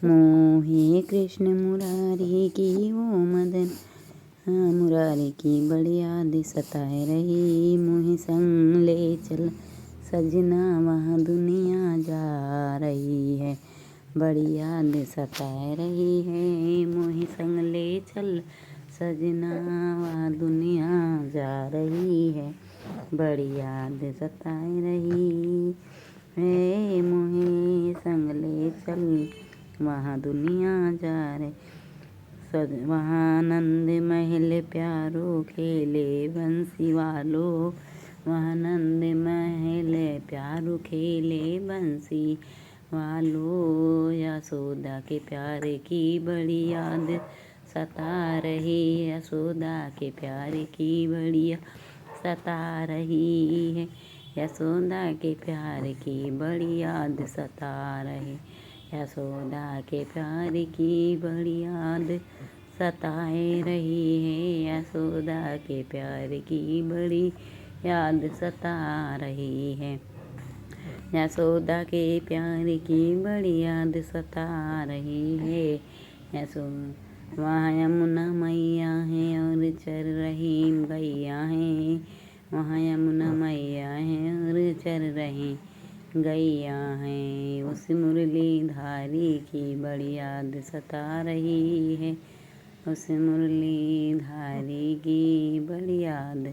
मोहे कृष्ण मुरारी की वो मदन मुरारी की बड़ी याद सताए रही। मोहे संग ले चल सजना वहाँ दुनिया जा रही है, बड़ी याद सताए रही है। मोहे संग ले चल सजना वहाँ दुनिया जा रही है, बड़ी याद सताए रही है। मोहे संग ले चल वहाँ दुनिया जा रही, वहाँ नंद महल प्यारो खेले बंसी वालो, वहाँ नंद महल प्यारो खेले बंसी वालो। यशोदा के प्यार की बड़ी याद सता रही, यशोदा के प्यार की बड़ी सता रही है। यशोदा के प्यार की बड़ी याद सता रही, यशोदा के प्यार की बड़ी याद सताए रही है। यशोदा के प्यार की बड़ी याद सता रही है, यशोदा के प्यार की बड़ी याद सता रही है। वहाँ यमुना मैया है और चर रही गैया है, वहाँ यमुना मैया है और चर रही गैया है। उस मुरलीधारी की बड़ी याद सता रही है, उस मुरलीधारी की बड़ी याद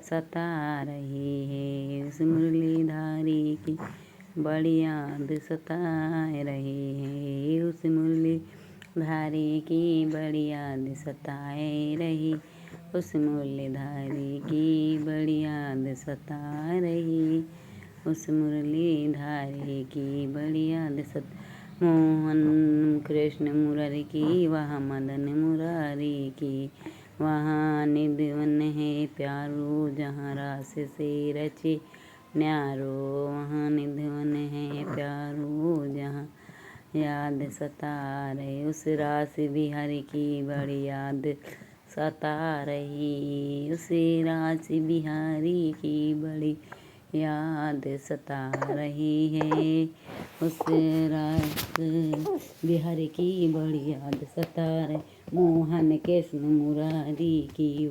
सता रही है। उस मुरलीधारी की बड़ी याद सता रही है, उस मुरलीधारी की बड़ी याद सताए रही, उस मुरलीधारी की बड़ी याद सता रही, उस मुरलीधारी की बड़ी याद मोहन कृष्ण मुरारी की वहाँ मदन मुरारी की, वहाँ निधिवन है प्यारो जहाँ रास से रचे न्यारो, वहाँ निधिवन है प्यारो जहाँ याद सता रही। उस रास बिहारी की बड़ी याद सता रही, उस रास बिहारी की बड़ी याद सता रही है, उस रास बिहारी की बड़ी याद सता रही। मोहन कृष्ण मुरारी की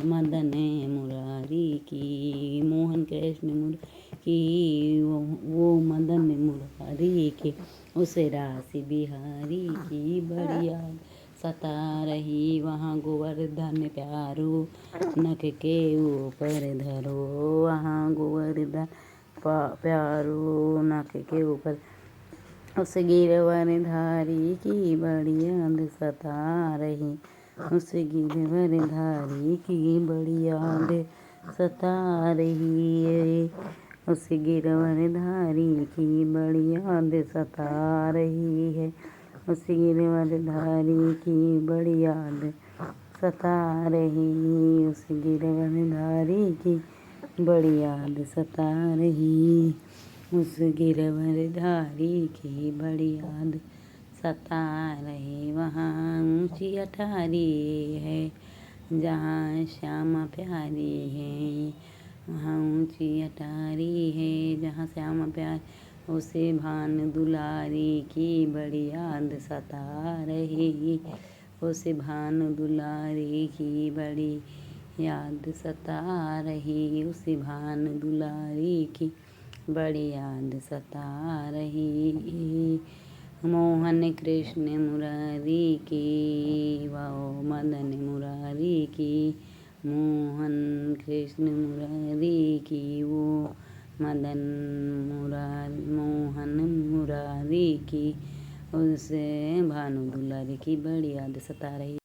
मदन मुरारी की, मोहन कृष्ण मुरारी की वो मदन मुरारी की, उस रास बिहारी की बड़ी याद सता रही। वहाँ गोवर्धन प्यारो नख के ऊपर धरो, वहाँ गोवर्धन प्यारो नख के ऊपर, उस गिरवरधारी की बड़ी याद सता रही, उस गिरवरधारी की बड़ी याद सता रही है, उस गिरवरधारी की बड़ी याद सता रही है, उस गिरवरधारी की बड़ी याद सता रही, उस गिरवरधारी की बड़ी याद सता रही, उस गिरवरधारी की बड़ी याद सता रही। वहाँ ऊँची अटारी है जहाँ श्यामा प्यारी है, वहाँ ऊँची अटारी है जहाँ श्यामा प्यारी, उसे भान दुलारी की बड़ी याद सता रही, उसे भान दुलारी की बड़ी याद सता रही, उसे भान दुलारी की बड़ी याद सता रही। मोहन कृष्ण मुरारी की वो मदन मुरारी की, मोहन कृष्ण मुरारी की वो मदन मोहन मुरारी की, उस भानु दुलारी की बड़ी याद सता रही।